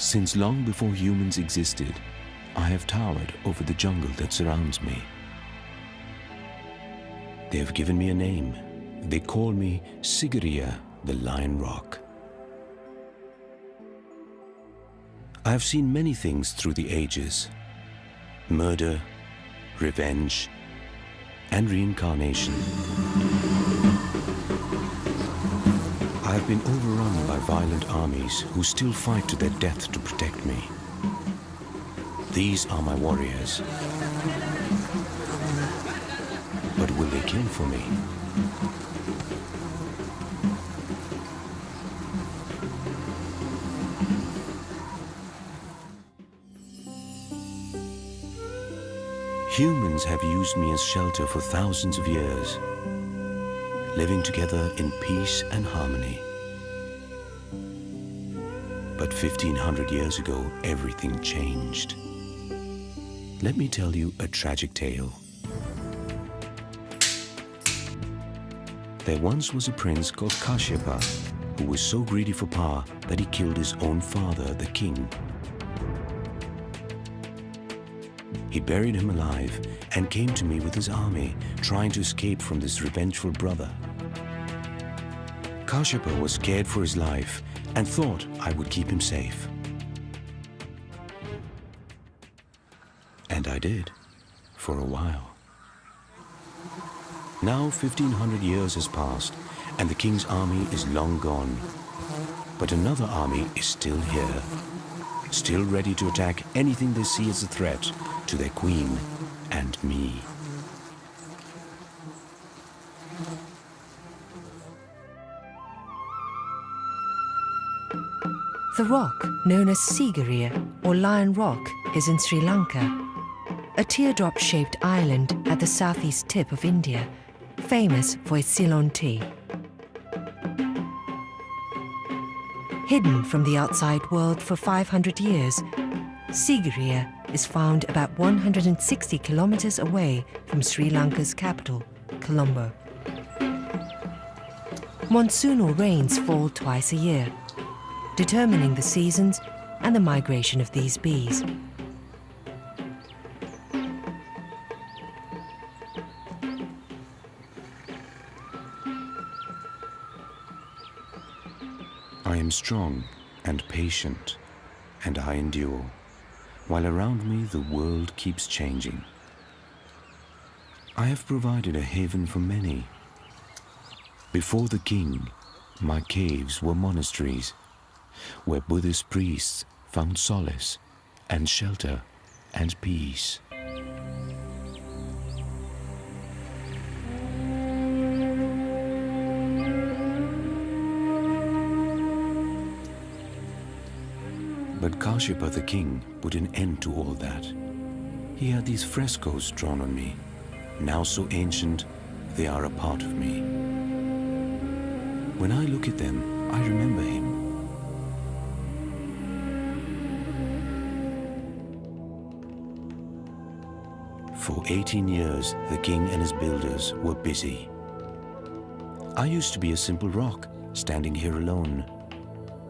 Since long before humans existed, I have towered over the jungle that surrounds me. They have given me a name. They call me Sigiriya, the Lion Rock. I have seen many things through the ages: murder, revenge, and reincarnation. I have been overrun by violent armies who still fight to their death to protect me. These are my warriors. But will they kill for me? Humans have used me as shelter for thousands of years, living together in peace and harmony. But 1500 years ago, everything changed. Let me tell you a tragic tale. There once was a prince called Kashyapa who was so greedy for power that he killed his own father, the king. He buried him alive and came to me with his army, trying to escape from this revengeful brother. Kashyapa was scared for his life and thought I would keep him safe. And I did, for a while. Now 1500 years has passed and the king's army is long gone. But another army is still here, still ready to attack anything they see as a threat to their queen and me. The rock, known as Sigiriya or Lion Rock, is in Sri Lanka, a teardrop-shaped island at the southeast tip of India, famous for its Ceylon tea. Hidden from the outside world for 500 years, Sigiriya is found about 160 kilometers away from Sri Lanka's capital, Colombo. Monsoonal rains fall twice a year, determining the seasons and the migration of these bees. I am strong and patient, and I endure, while around me the world keeps changing. I have provided a haven for many. Before the king, my caves were monasteries, where Buddhist priests found solace and shelter and peace. But Kashyapa the king put an end to all that. He had these frescoes drawn on me, now so ancient they are a part of me. When I look at them, I remember him. For 18 years, the king and his builders were busy. I used to be a simple rock, standing here alone.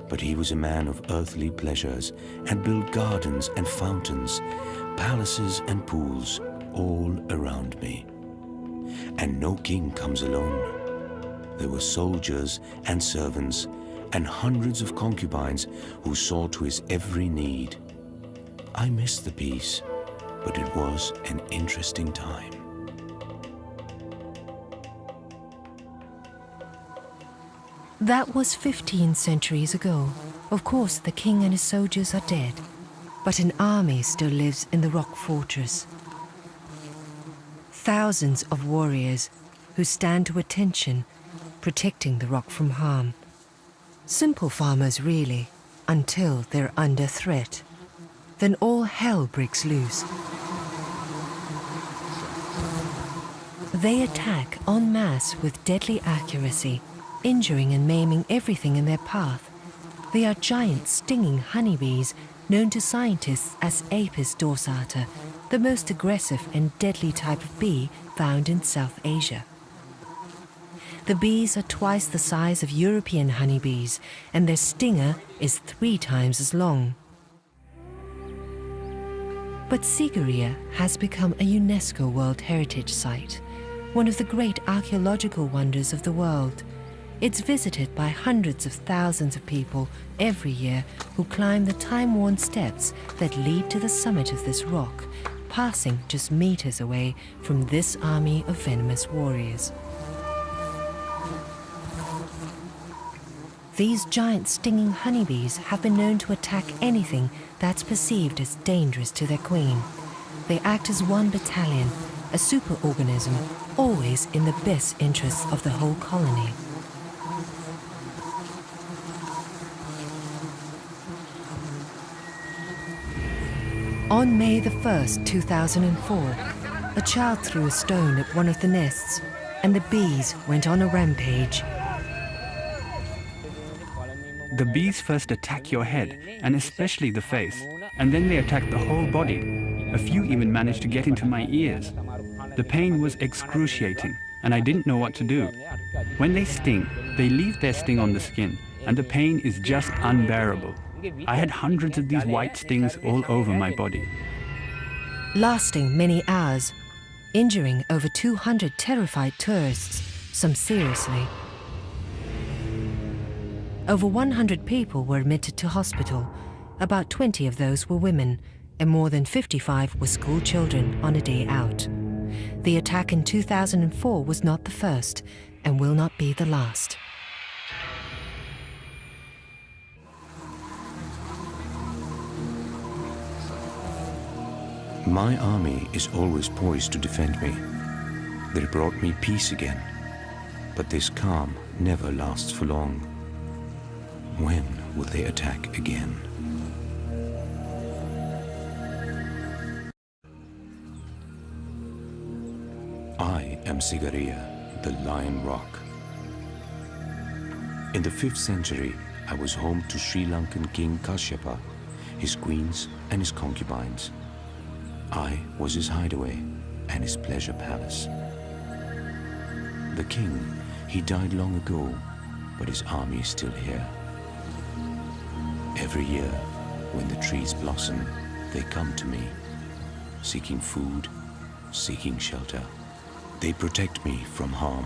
But he was a man of earthly pleasures and built gardens and fountains, palaces and pools all around me. And no king comes alone. There were soldiers and servants and hundreds of concubines who saw to his every need. I miss the peace, but it was an interesting time. That was 15 centuries ago. Of course, the king and his soldiers are dead, but an army still lives in the rock fortress. Thousands of warriors who stand to attention, protecting the rock from harm. Simple farmers, really, until they're under threat. Then all hell breaks loose. They attack en masse with deadly accuracy, injuring and maiming everything in their path. They are giant stinging honeybees, known to scientists as Apis dorsata, the most aggressive and deadly type of bee found in South Asia. The bees are twice the size of European honeybees, and their stinger is 3 times as long. But Sigiriya has become a UNESCO World Heritage Site, one of the great archaeological wonders of the world. It's visited by hundreds of thousands of people every year who climb the time-worn steps that lead to the summit of this rock, passing just meters away from this army of venomous warriors. These giant stinging honeybees have been known to attack anything that's perceived as dangerous to their queen. They act as one battalion, a superorganism, always in the best interests of the whole colony. On May the 1st, 2004, a child threw a stone at one of the nests and the bees went on a rampage. The bees first attack your head, and especially the face, and then they attack the whole body. A few even managed to get into my ears. The pain was excruciating, and I didn't know what to do. When they sting, they leave their sting on the skin, and the pain is just unbearable. I had hundreds of these white stings all over my body. Lasting many hours, injuring over 200 terrified tourists, some seriously. Over 100 people were admitted to hospital. About 20 of those were women, and more than 55 were school children on a day out. The attack in 2004 was not the first, and will not be the last. My army is always poised to defend me. They brought me peace again. But this calm never lasts for long. When will they attack again? I am Sigiriya, the Lion Rock. In the 5th century, I was home to Sri Lankan King Kashyapa, his queens and his concubines. I was his hideaway and his pleasure palace. The king, he died long ago, but his army is still here. Every year, when the trees blossom, they come to me, seeking food, seeking shelter. They protect me from harm.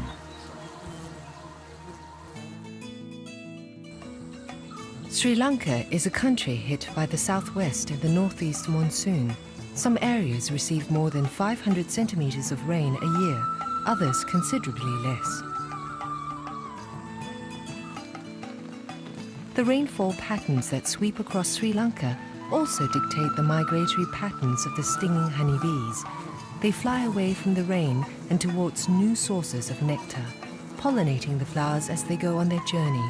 Sri Lanka is a country hit by the southwest and the northeast monsoon. Some areas receive more than 500 centimeters of rain a year, others considerably less. The rainfall patterns that sweep across Sri Lanka also dictate the migratory patterns of the stinging honeybees. They fly away from the rain and towards new sources of nectar, pollinating the flowers as they go on their journey.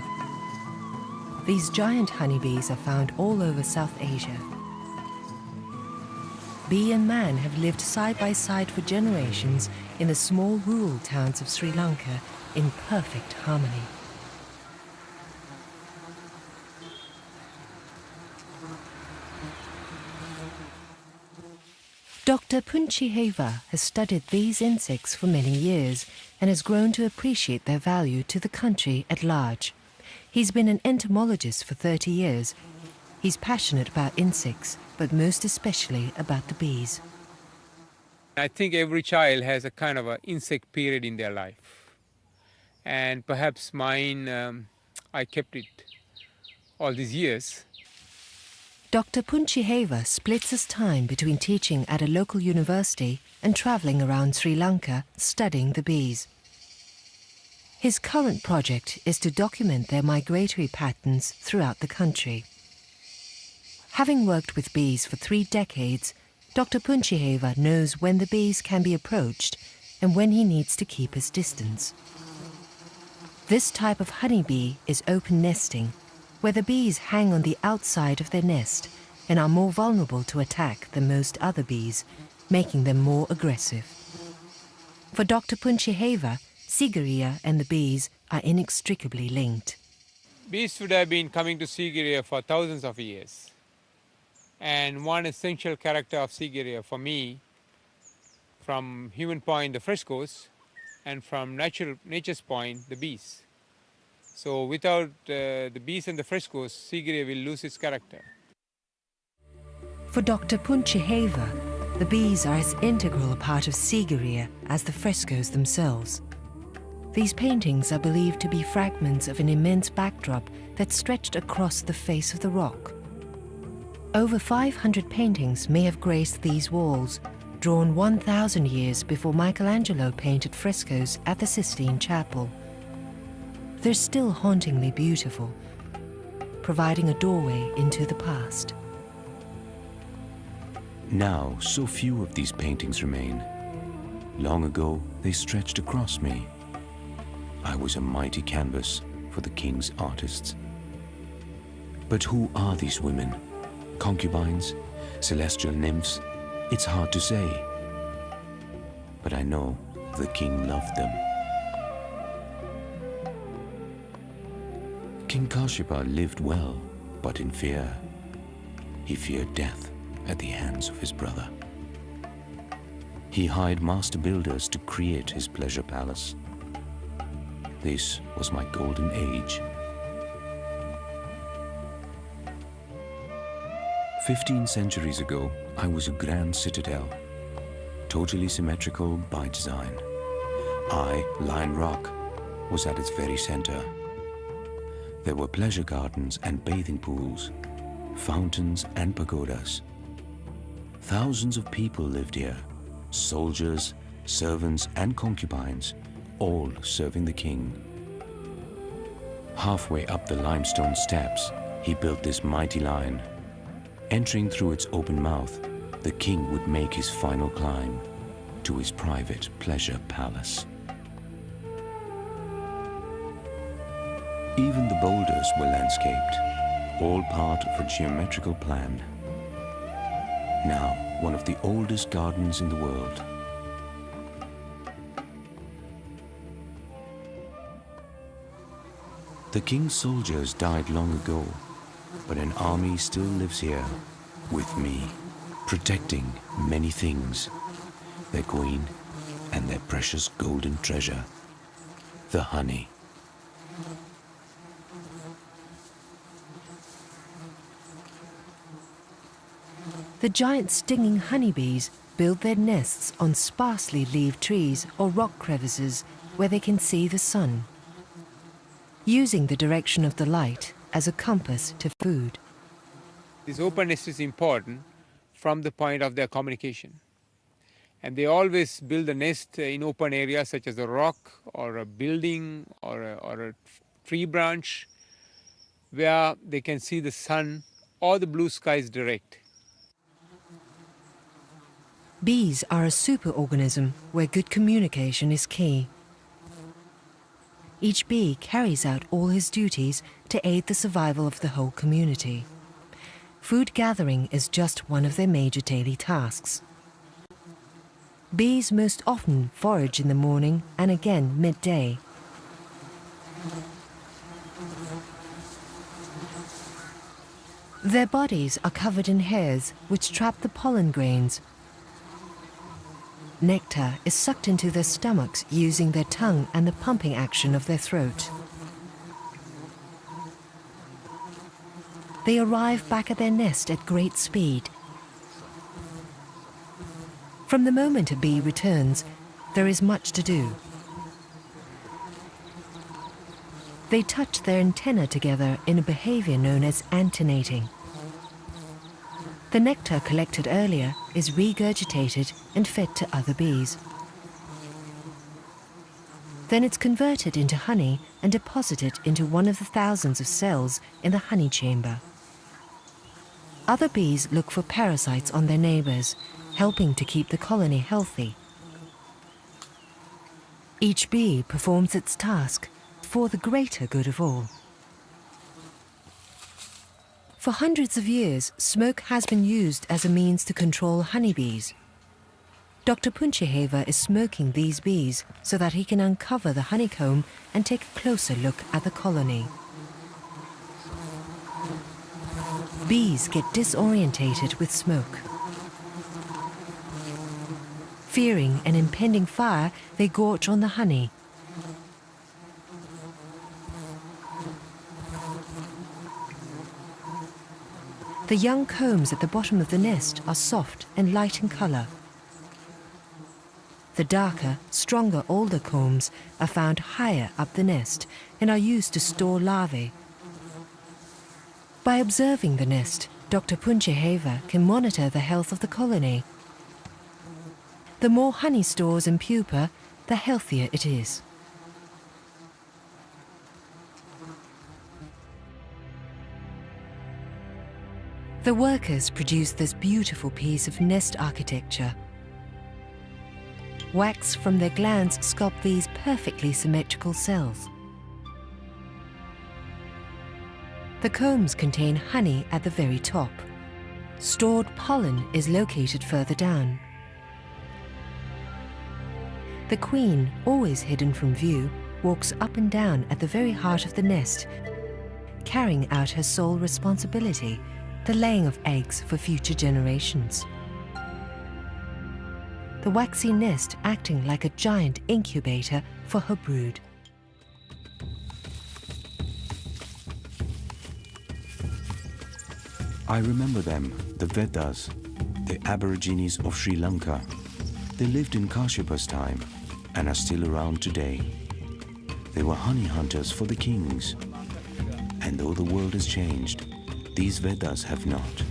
These giant honeybees are found all over South Asia. Bee and man have lived side by side for generations in the small rural towns of Sri Lanka in perfect harmony. Dr. Punchiheva has studied these insects for many years and has grown to appreciate their value to the country at large. He's been an entomologist for 30 years. He's passionate about insects, but most especially about the bees. I think every child has a kind of an insect period in their life. And perhaps mine, I kept it all these years. Dr. Punchiheva splits his time between teaching at a local university and travelling around Sri Lanka studying the bees. His current project is to document their migratory patterns throughout the country. Having worked with bees for 3 decades, Dr. Punchiheva knows when the bees can be approached and when he needs to keep his distance. This type of honeybee is open nesting, where the bees hang on the outside of their nest and are more vulnerable to attack than most other bees, making them more aggressive. For Dr. Punchiheva, Sigiriya and the bees are inextricably linked. Bees would have been coming to Sigiriya for thousands of years. And one essential character of Sigiriya for me, from human point, the frescoes, and from nature's point, the bees. So without the bees and the frescoes, Sigiriya will lose its character. For Dr. Punchiheva, the bees are as integral a part of Sigiriya as the frescoes themselves. These paintings are believed to be fragments of an immense backdrop that stretched across the face of the rock. Over 500 paintings may have graced these walls, drawn 1,000 years before Michelangelo painted frescoes at the Sistine Chapel. They're still hauntingly beautiful, providing a doorway into the past. Now, so few of these paintings remain. Long ago, they stretched across me. I was a mighty canvas for the king's artists. But who are these women? Concubines? Celestial nymphs? It's hard to say. But I know the king loved them. King Kashyapa lived well, but in fear. He feared death at the hands of his brother. He hired master builders to create his pleasure palace. This was my golden age. 15 centuries ago, I was a grand citadel, totally symmetrical by design. I, Lion Rock, was at its very center. There were pleasure gardens and bathing pools, fountains and pagodas. Thousands of people lived here, soldiers, servants and concubines, all serving the king. Halfway up the limestone steps, he built this mighty lion. Entering through its open mouth, the king would make his final climb to his private pleasure palace. Even the boulders were landscaped, all part of a geometrical plan. Now, one of the oldest gardens in the world. The king's soldiers died long ago, but an army still lives here, with me, protecting many things, their queen and their precious golden treasure, the honey. The giant stinging honeybees build their nests on sparsely leaved trees or rock crevices where they can see the sun, using the direction of the light as a compass to food. This openness is important from the point of their communication. And they always build a nest in open areas such as a rock or a building or a tree branch where they can see the sun or the blue skies direct. Bees are a superorganism where good communication is key. Each bee carries out all his duties to aid the survival of the whole community. Food gathering is just one of their major daily tasks. Bees most often forage in the morning and again midday. Their bodies are covered in hairs which trap the pollen grains. Nectar is sucked into their stomachs using their tongue and the pumping action of their throat. They arrive back at their nest at great speed. From the moment a bee returns, there is much to do. They touch their antennae together in a behavior known as antenating. The nectar collected earlier is regurgitated and fed to other bees. Then it's converted into honey and deposited into one of the thousands of cells in the honey chamber. Other bees look for parasites on their neighbors, helping to keep the colony healthy. Each bee performs its task for the greater good of all. For hundreds of years, smoke has been used as a means to control honeybees. Dr. Punchiheva is smoking these bees so that he can uncover the honeycomb and take a closer look at the colony. Bees get disorientated with smoke. Fearing an impending fire, they gorge on the honey. The young combs at the bottom of the nest are soft and light in colour. The darker, stronger, older combs are found higher up the nest and are used to store larvae. By observing the nest, Dr. Puncheheva can monitor the health of the colony. The more honey stores in pupa, the healthier it is. The workers produce this beautiful piece of nest architecture. Wax from their glands sculpt these perfectly symmetrical cells. The combs contain honey at the very top. Stored pollen is located further down. The queen, always hidden from view, walks up and down at the very heart of the nest, carrying out her sole responsibility, the laying of eggs for future generations. The waxy nest acting like a giant incubator for her brood. I remember them, the Vedas, the Aborigines of Sri Lanka. They lived in Kashyap's time and are still around today. They were honey hunters for the kings. And though the world has changed, these Vedas have not.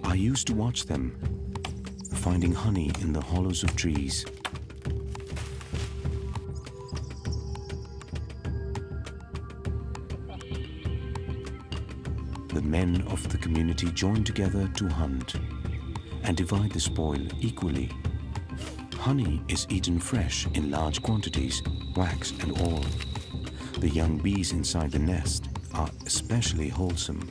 I used to watch them, finding honey in the hollows of trees. The men of the community join together to hunt and divide the spoil equally. Honey is eaten fresh in large quantities, wax and all. The young bees inside the nest are especially wholesome.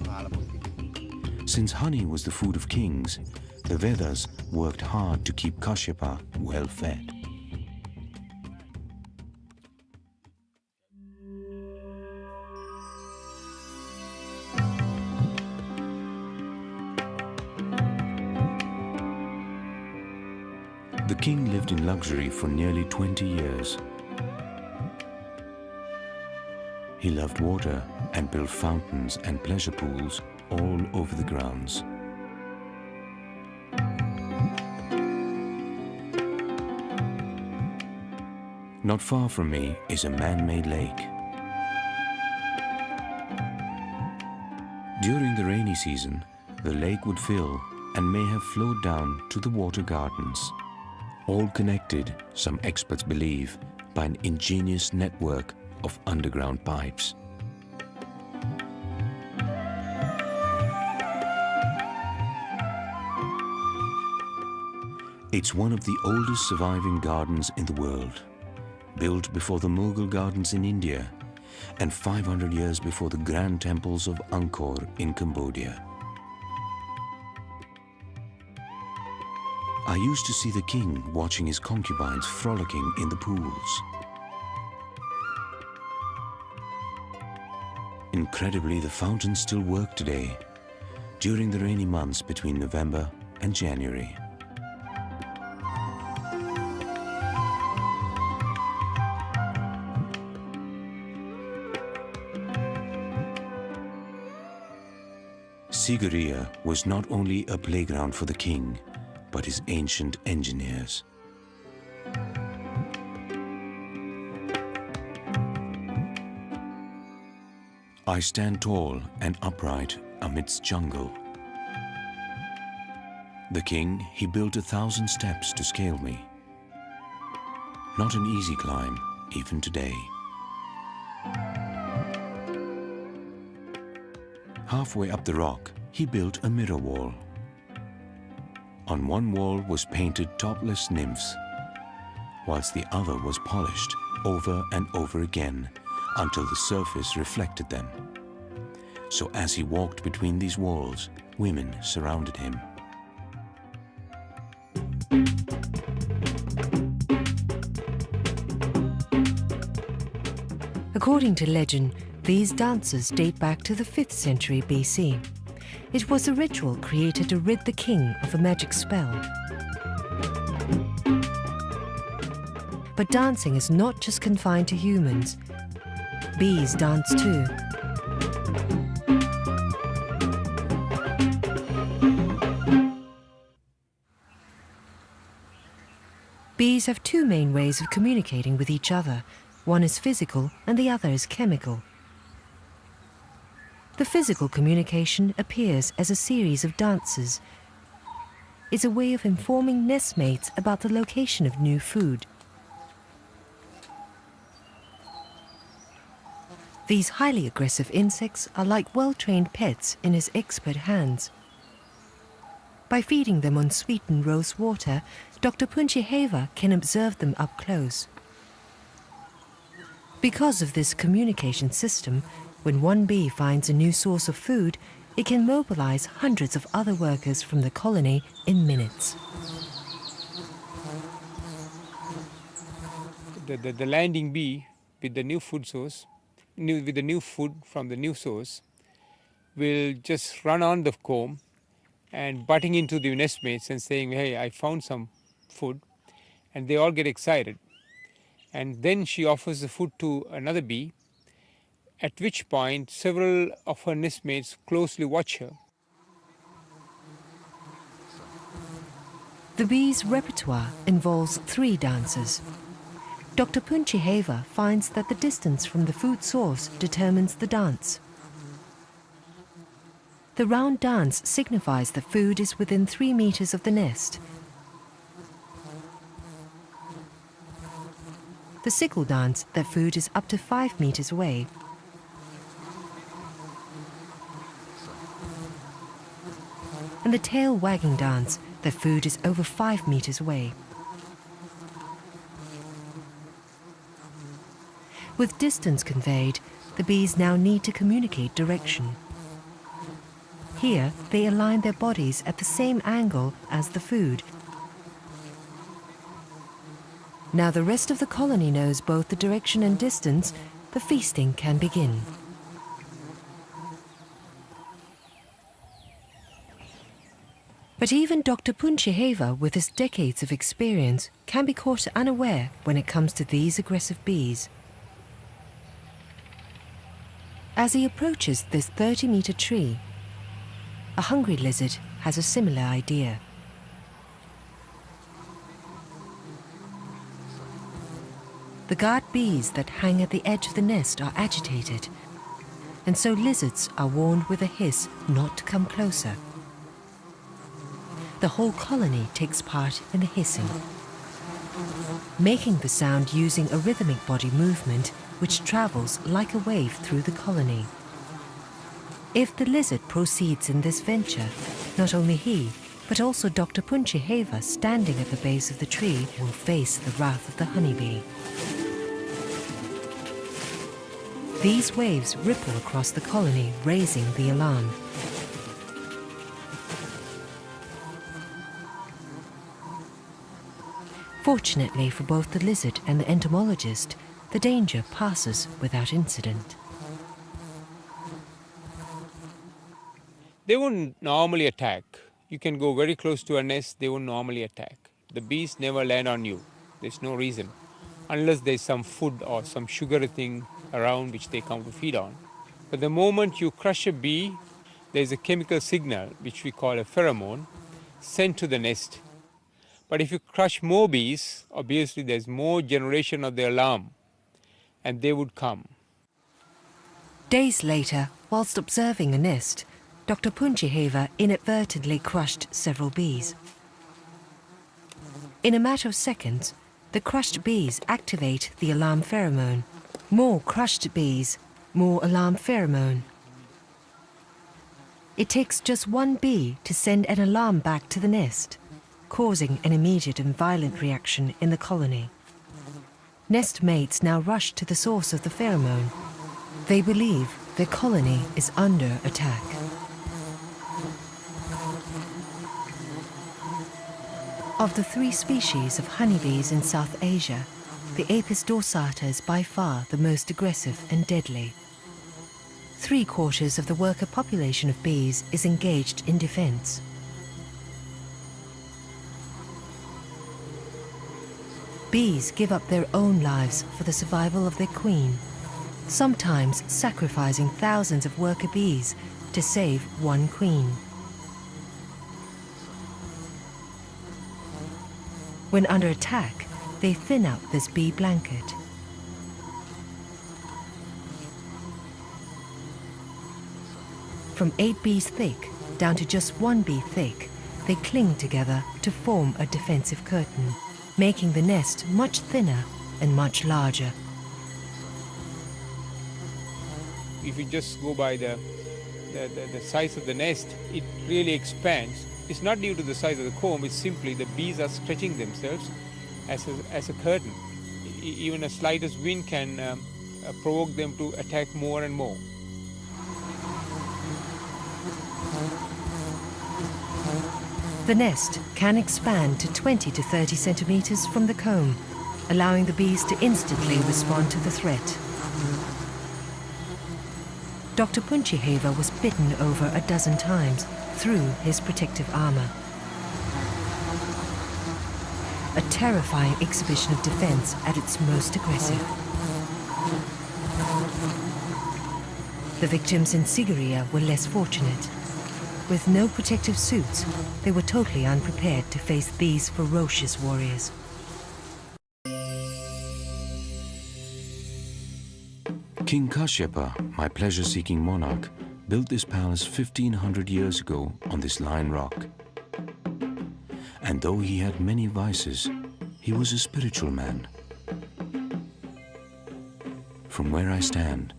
Since honey was the food of kings, the Vedas worked hard to keep Kashyapa well fed. The king lived in luxury for nearly 20 years. He loved water and built fountains and pleasure pools all over the grounds. Not far from me is a man-made lake. During the rainy season, the lake would fill and may have flowed down to the water gardens. All connected, some experts believe, by an ingenious network of underground pipes. It's one of the oldest surviving gardens in the world, built before the Mughal gardens in India and 500 years before the grand temples of Angkor in Cambodia. I used to see the king watching his concubines frolicking in the pools. Incredibly, the fountains still work today, during the rainy months between November and January. Sigiriya was not only a playground for the king, but his ancient engineers. I stand tall and upright amidst jungle. The king, he built 1,000 steps to scale me. Not an easy climb, even today. Halfway up the rock, he built a mirror wall. On one wall was painted topless nymphs, whilst the other was polished over and over again until the surface reflected them. So as he walked between these walls, women surrounded him. According to legend, these dances date back to the 5th century BC. It was a ritual created to rid the king of a magic spell. But dancing is not just confined to humans. Bees dance too. Bees have two main ways of communicating with each other. One is physical and the other is chemical. The physical communication appears as a series of dances. It's a way of informing nestmates about the location of new food. These highly aggressive insects are like well-trained pets in his expert hands. By feeding them on sweetened rose water, Dr. Punchiheva can observe them up close. Because of this communication system, when one bee finds a new source of food, it can mobilize hundreds of other workers from the colony in minutes. The landing bee with the new food source, with the new food from the new source, will just run on the comb and butting into the nestmates and saying, hey, I found some food, and they all get excited. And then she offers the food to another bee, at which point several of her nestmates closely watch her. The bee's repertoire involves 3 dances. Dr. Punchiheva finds that the distance from the food source determines the dance. The round dance signifies that food is within 3 meters of the nest. The sickle dance, that food is up to 5 meters away. And the tail wagging dance, that food is over 5 meters away. With distance conveyed, the bees now need to communicate direction. Here, they align their bodies at the same angle as the food. Now the rest of the colony knows both the direction and distance, the feasting can begin. But even Dr. Punchiheva, with his decades of experience, can be caught unaware when it comes to these aggressive bees. As he approaches this 30-meter tree, a hungry lizard has a similar idea. The guard bees that hang at the edge of the nest are agitated, and so lizards are warned with a hiss not to come closer. The whole colony takes part in the hissing, making the sound using a rhythmic body movement which travels like a wave through the colony. If the lizard proceeds in this venture, not only he, but also Dr. Punchiheva, standing at the base of the tree, will face the wrath of the honeybee. These waves ripple across the colony, raising the alarm. Fortunately for both the lizard and the entomologist, the danger passes without incident. They won't normally attack. You can go very close to a nest, they won't normally attack. The bees never land on you. There's no reason. Unless there's some food or some sugary thing around which they come to feed on. But the moment you crush a bee, there's a chemical signal, which we call a pheromone, sent to the nest. But if you crush more bees, obviously there's more generation of the alarm, and they would come. Days later, whilst observing a nest, Dr. Punchiheva inadvertently crushed several bees. In a matter of seconds, the crushed bees activate the alarm pheromone. More crushed bees, more alarm pheromone. It takes just one bee to send an alarm back to the nest, causing an immediate and violent reaction in the colony. Nest mates now rush to the source of the pheromone. They believe their colony is under attack. Of the 3 species of honeybees in South Asia, the Apis dorsata is by far the most aggressive and deadly. 3/4 of the worker population of bees is engaged in defense. Bees give up their own lives for the survival of their queen. sometimes sacrificing thousands of worker bees to save one queen. When under attack, they thin out this bee blanket. From 8 bees thick down to just 1 bee thick, they cling together to form a defensive curtain, making the nest much thinner and much larger. If you just go by the size of the nest, it really expands. It's not due to the size of the comb, it's simply the bees are stretching themselves as a curtain. Even a slightest wind can provoke them to attack more and more. The nest can expand to 20 to 30 centimeters from the comb, allowing the bees to instantly respond to the threat. Dr. Punchiheva was bitten over a dozen times through his protective armor. A terrifying exhibition of defense at its most aggressive. The victims in Sigiriya were less fortunate. With no protective suits, they were totally unprepared to face these ferocious warriors. King Kashyapa, my pleasure-seeking monarch, built this palace 1500 years ago on this lion rock. And though he had many vices, he was a spiritual man. From where I stand,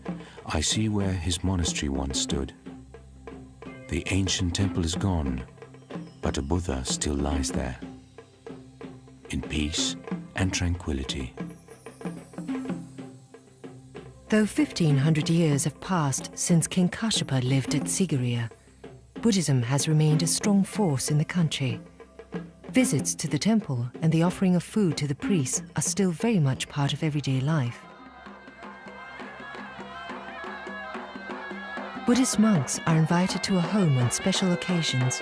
I see where his monastery once stood. The ancient temple is gone, but a Buddha still lies there, in peace and tranquility. Though 1500 years have passed since King Kashyapa lived at Sigiriya, Buddhism has remained a strong force in the country. Visits to the temple and the offering of food to the priests are still very much part of everyday life. Buddhist monks are invited to a home on special occasions.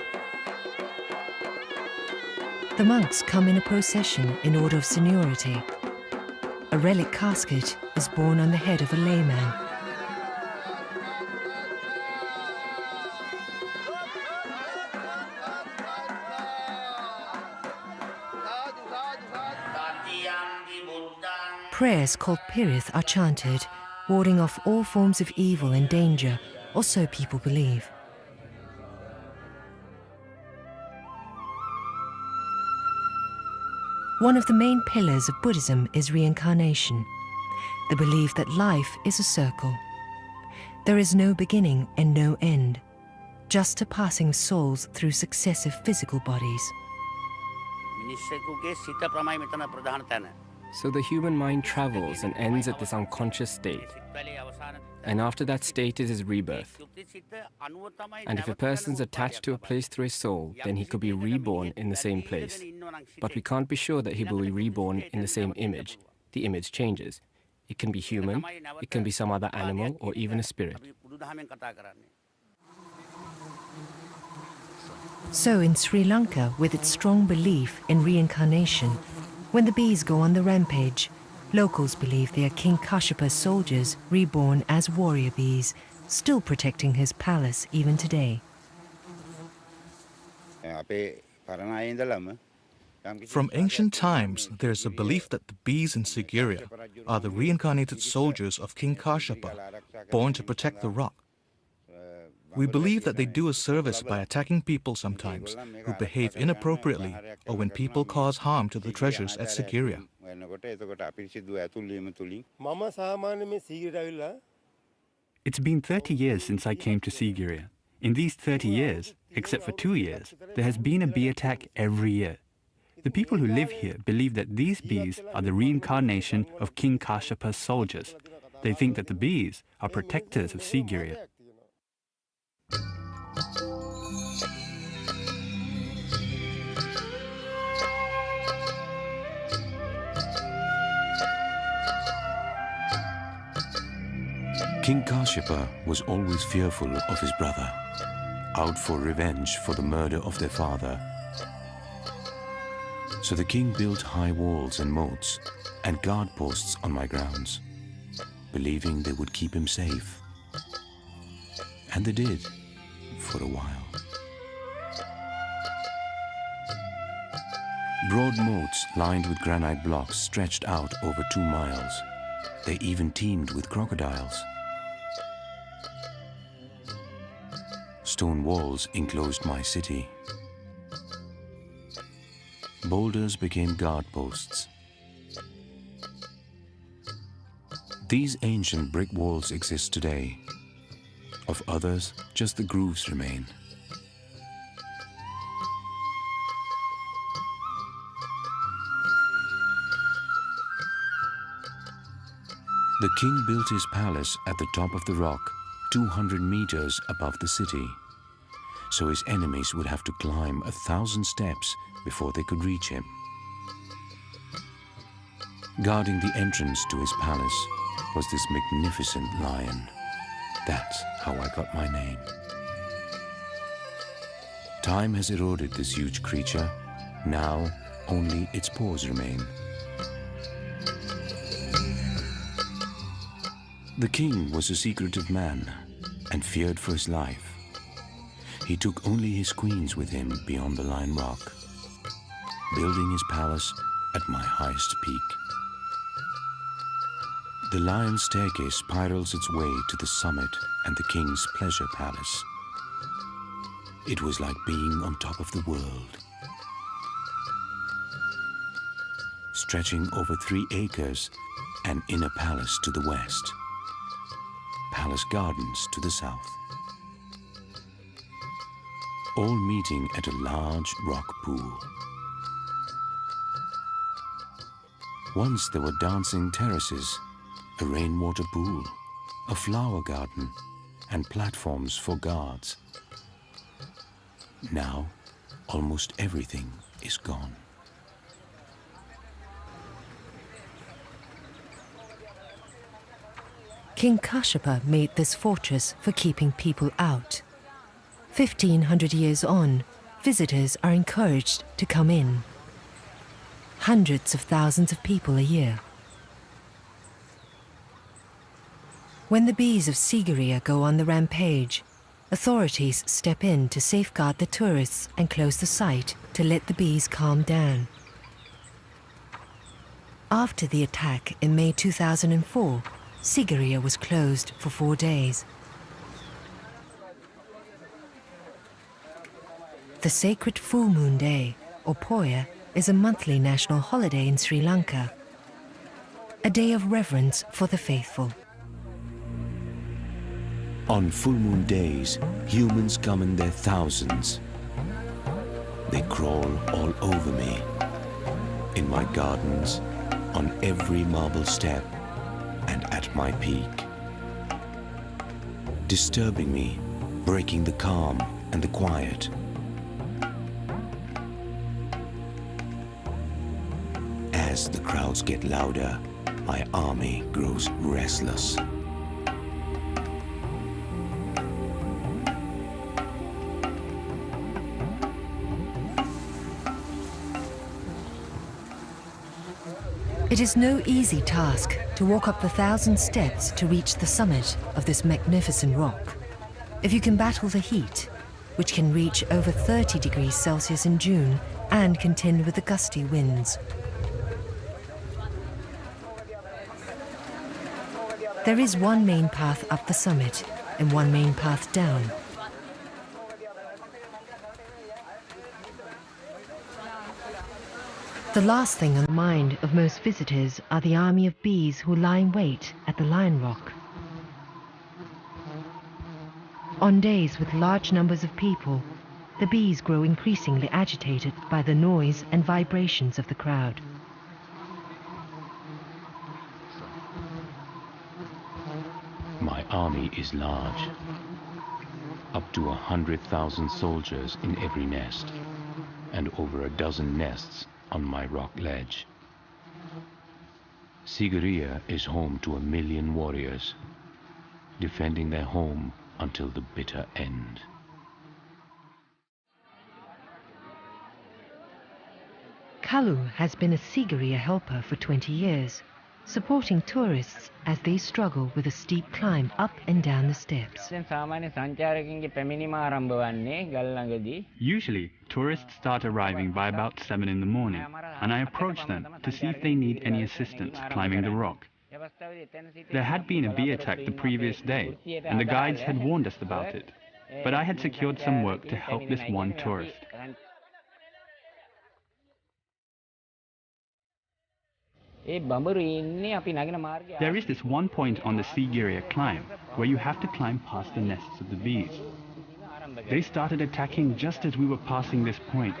The monks come in a procession in order of seniority. A relic casket is borne on the head of a layman. Prayers called pirith are chanted, warding off all forms of evil and danger, or so people believe. One of the main pillars of Buddhism is reincarnation, the belief that life is a circle. There is no beginning and no end, just a passing of souls through successive physical bodies. So the human mind travels and ends at this unconscious state. And after that state is his rebirth. And if a person's attached to a place through his soul, then he could be reborn in the same place. But we can't be sure that he will be reborn in the same image. The image changes. It can be human, it can be some other animal, or even a spirit. So in Sri Lanka, with its strong belief in reincarnation, when the bees go on the rampage, locals believe they are King Kashyapa's soldiers reborn as warrior bees, still protecting his palace even today. From ancient times, there is a belief that the bees in Sigiriya are the reincarnated soldiers of King Kashyapa, born to protect the rock. We believe that they do a service by attacking people sometimes who behave inappropriately or when people cause harm to the treasures at Sigiriya. It's been 30 years since I came to Sigiriya. In these 30 years, except for 2 years, there has been a bee attack every year. The people who live here believe that these bees are the reincarnation of King Kashyapa's soldiers. They think that the bees are protectors of Sigiriya. King Kashyapa was always fearful of his brother, out for revenge for the murder of their father. So the king built high walls and moats and guard posts on my grounds. believing they would keep him safe. And they did, for a while. Broad moats lined with granite blocks stretched out over 2 miles. They even teemed with crocodiles. Stone walls enclosed my city. Boulders became guard posts. These ancient brick walls exist today. Of others, just the grooves remain. The king built his palace at the top of the rock, 200 meters above the city, so his enemies would have to climb 1,000 steps before they could reach him. Guarding the entrance to his palace was this magnificent lion. That's how I got my name. Time has eroded this huge creature. Now only its paws remain. The king was a secretive man and feared for his life. He took only his queens with him beyond the Lion Rock, building his palace at my highest peak. The lion staircase spirals its way to the summit and the king's pleasure palace. It was like being on top of the world. Stretching over 3 acres, an inner palace to the west, palace gardens to the south, all meeting at a large rock pool. Once there were dancing terraces, a rainwater pool, a flower garden, and platforms for guards. Now, almost everything is gone. King Kashyapa made this fortress for keeping people out. 1,500 years on, visitors are encouraged to come in. Hundreds of thousands of people a year. When the bees of Sigiriya go on the rampage, authorities step in to safeguard the tourists and close the site to let the bees calm down. After the attack in May 2004, Sigiriya was closed for 4 days. The sacred full moon day, or Poya, is a monthly national holiday in Sri Lanka, a day of reverence for the faithful. On full moon days, humans come in their thousands. They crawl all over me, in my gardens, on every marble step, and at my peak. Disturbing me, breaking the calm and the quiet. As the crowds get louder, my army grows restless. It is no easy task to walk up the 1,000 steps to reach the summit of this magnificent rock. If you can battle the heat, which can reach over 30 degrees Celsius in June and contend with the gusty winds. There is one main path up the summit and one main path down. The last thing on the mind of most visitors are the army of bees who lie in wait at the Lion Rock. On days with large numbers of people, the bees grow increasingly agitated by the noise and vibrations of the crowd. My army is large, up to 100,000 soldiers in every nest, and over a dozen nests on my rock ledge. Sigiriya is home to 1 million warriors, defending their home until the bitter end. Kalu has been a Sigiriya helper for 20 years, supporting tourists as they struggle with a steep climb up and down the steps. Usually, tourists start arriving by about 7 in the morning, and I approach them to see if they need any assistance climbing the rock. There had been a bee attack the previous day, and the guides had warned us about it, but I had secured some work to help this one tourist. There is this one point on the Sigiriya climb where you have to climb past the nests of the bees. They started attacking just as we were passing this point.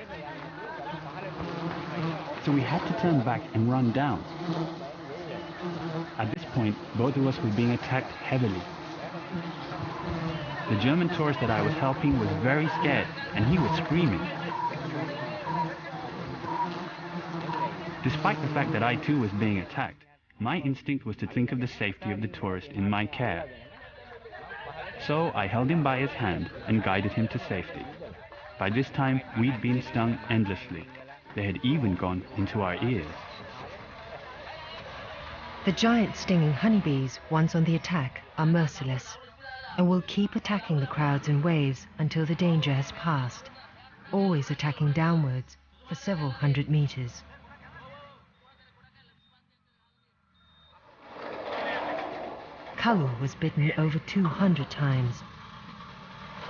So we had to turn back and run down. At this point, both of us were being attacked heavily. The German tourist that I was helping was very scared, and he was screaming. Despite the fact that I too was being attacked, my instinct was to think of the safety of the tourist in my care. So I held him by his hand and guided him to safety. By this time, we'd been stung endlessly. They had even gone into our ears. The giant stinging honeybees, once on the attack, are merciless and will keep attacking the crowds in waves until the danger has passed, always attacking downwards for several hundred meters. Kalu was bitten over 200 times.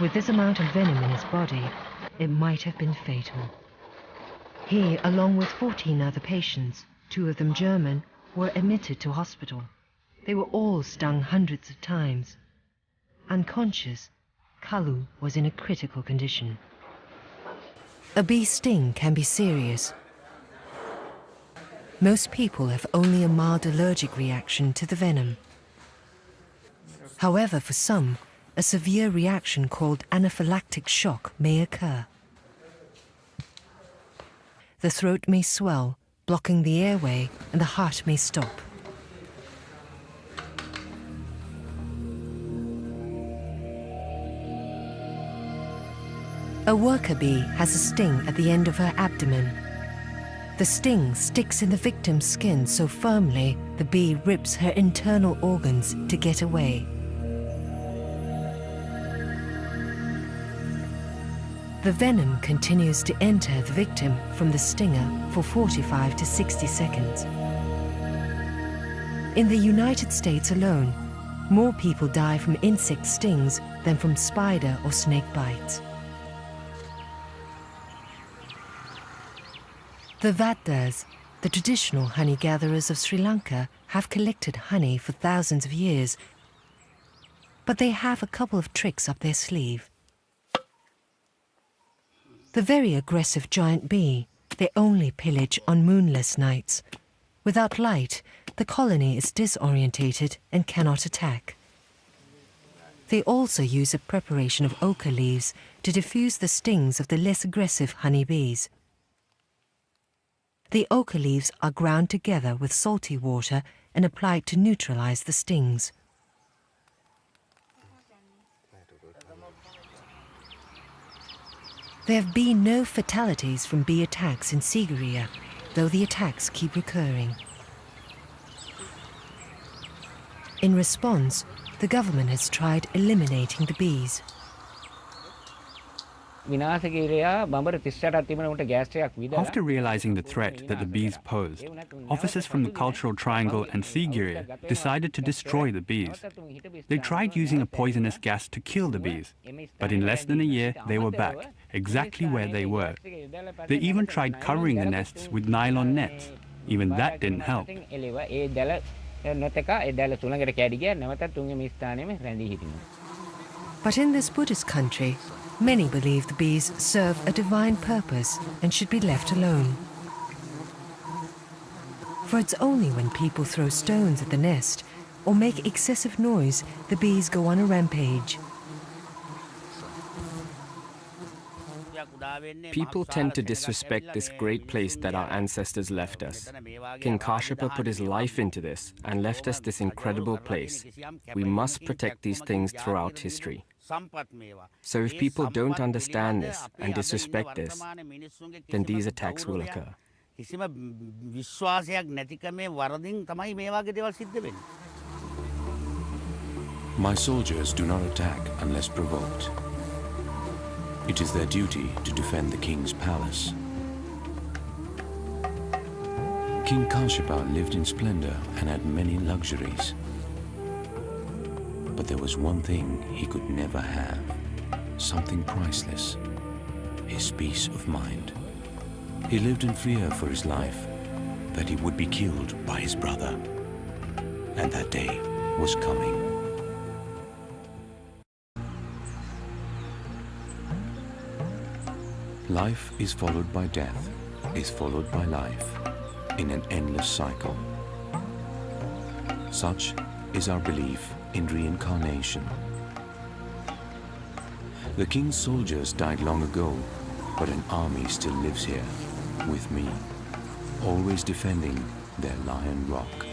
With this amount of venom in his body, it might have been fatal. He, along with 14 other patients, 2 of them German, were admitted to hospital. They were all stung hundreds of times. Unconscious, Kalu was in a critical condition. A bee sting can be serious. Most people have only a mild allergic reaction to the venom. However, for some, a severe reaction called anaphylactic shock may occur. The throat may swell, blocking the airway, and the heart may stop. A worker bee has a sting at the end of her abdomen. The sting sticks in the victim's skin so firmly the bee rips her internal organs to get away. The venom continues to enter the victim from the stinger for 45 to 60 seconds. In the United States alone, more people die from insect stings than from spider or snake bites. The Vaddas, the traditional honey gatherers of Sri Lanka, have collected honey for thousands of years, but they have a couple of tricks up their sleeve. The very aggressive giant bee, they only pillage on moonless nights. Without light, the colony is disorientated and cannot attack. They also use a preparation of ochre leaves to diffuse the stings of the less aggressive honey bees. The ochre leaves are ground together with salty water and applied to neutralize the stings. There have been no fatalities from bee attacks in Sigiriya, though the attacks keep recurring. In response, the government has tried eliminating the bees. After realizing the threat that the bees posed, officers from the Cultural Triangle and Sigiriya decided to destroy the bees. They tried using a poisonous gas to kill the bees, but in less than a year they were back, exactly where they were. They even tried covering the nests with nylon nets. Even that didn't help. But in this Buddhist country, many believe the bees serve a divine purpose and should be left alone. For it's only when people throw stones at the nest or make excessive noise the bees go on a rampage. People tend to disrespect this great place that our ancestors left us. King Kashyapa put his life into this and left us this incredible place. We must protect these things throughout history. So if people don't understand this and disrespect this, then these attacks will occur. කිසිම විශ්වාසයක් නැතිකමේ වරදින් තමයි මේ වගේ දේවල් සිද්ධ වෙන්නේ. My soldiers do not attack unless provoked. It is their duty to defend the king's palace. King Kashyapa lived in splendor and had many luxuries. But there was one thing he could never have, something priceless, his peace of mind. He lived in fear for his life, that he would be killed by his brother. And that day was coming. Life is followed by death, is followed by life, in an endless cycle. Such is our belief in reincarnation. The king's soldiers died long ago, but an army still lives here, with me, always defending their lion rock.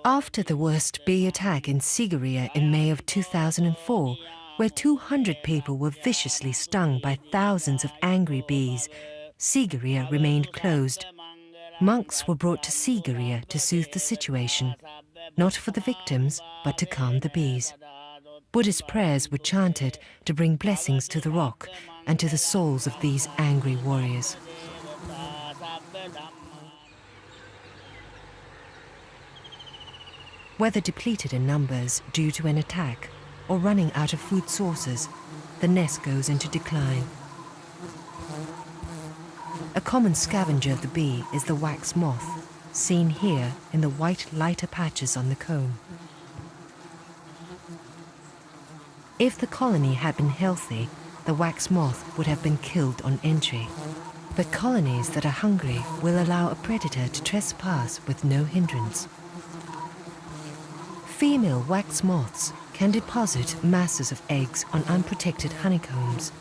After the worst bee attack in Sigiriya in May of 2004, where 200 people were viciously stung by thousands of angry bees, Sigiriya remained closed. Monks were brought to Sigiriya to soothe the situation, not for the victims, but to calm the bees. Buddhist prayers were chanted to bring blessings to the rock and to the souls of these angry warriors. Whether depleted in numbers due to an attack or running out of food sources, the nest goes into decline. A common scavenger of the bee is the wax moth, seen here in the white lighter patches on the comb. If the colony had been healthy, the wax moth would have been killed on entry. But colonies that are hungry will allow a predator to trespass with no hindrance. Female wax moths can deposit masses of eggs on unprotected honeycombs.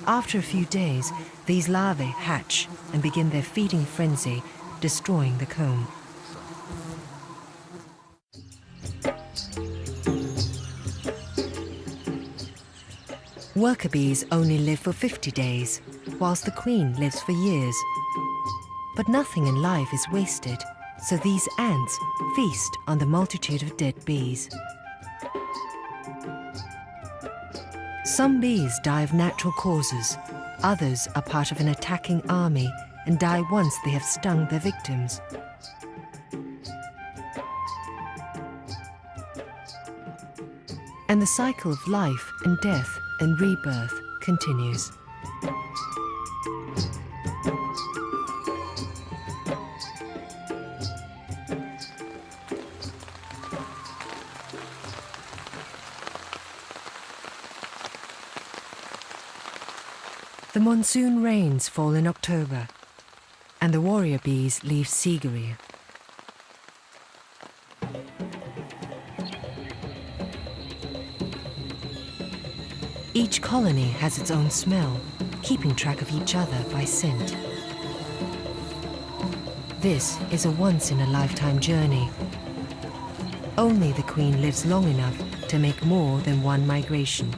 After a few days, these larvae hatch and begin their feeding frenzy, destroying the comb. Worker bees only live for 50 days, whilst the queen lives for years. But nothing in life is wasted, so these ants feast on the multitude of dead bees. Some bees die of natural causes, others are part of an attacking army and die once they have stung their victims. And the cycle of life and death and rebirth continues. The monsoon rains fall in October, and the warrior bees leave Sigiriya. Each colony has its own smell, keeping track of each other by scent. This is a once-in-a-lifetime journey. Only the queen lives long enough to make more than one migration.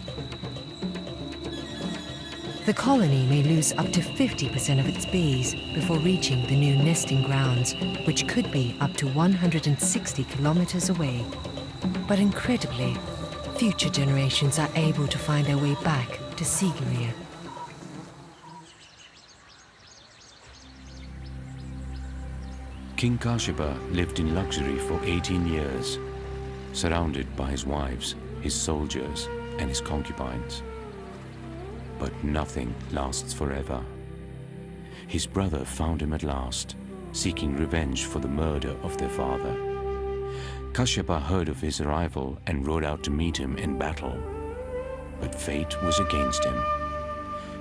The colony may lose up to 50% of its bees before reaching the new nesting grounds, which could be up to 160 kilometers away. But incredibly, future generations are able to find their way back to Sigiriya. King Kashyapa lived in luxury for 18 years, surrounded by his wives, his soldiers, and his concubines. But nothing lasts forever. His brother found him at last, seeking revenge for the murder of their father. Kashyapa heard of his arrival and rode out to meet him in battle. But fate was against him.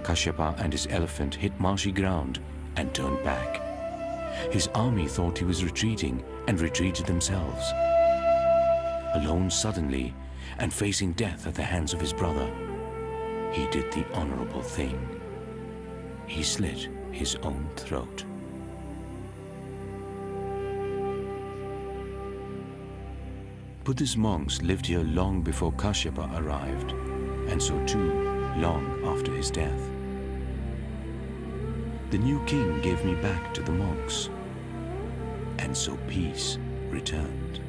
Kashyapa and his elephant hit marshy ground and turned back. His army thought he was retreating and retreated themselves. Alone suddenly and facing death at the hands of his brother, he did the honorable thing. He slit his own throat. Buddhist monks lived here long before Kashyapa arrived, and so too long after his death. The new king gave me back to the monks, and so peace returned.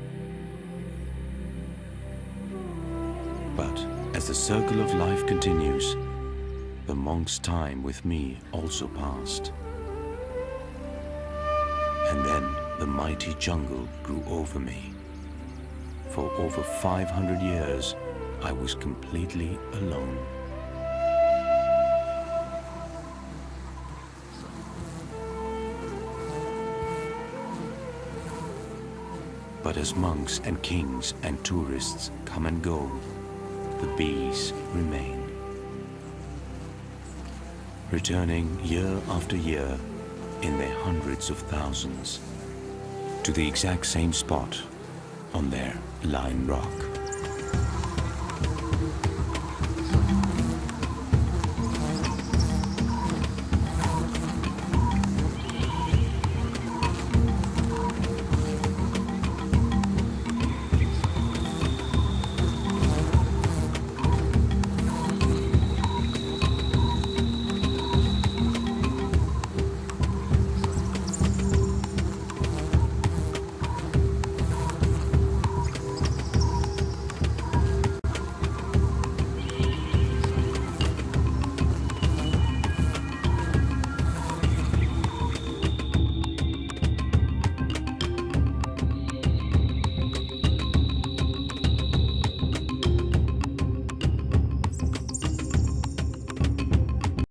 But as the circle of life continues, the monk's time with me also passed. And then the mighty jungle grew over me. For over 500 years, I was completely alone. But as monks and kings and tourists come and go, the bees remain, returning year after year in their hundreds of thousands to the exact same spot on their line rock.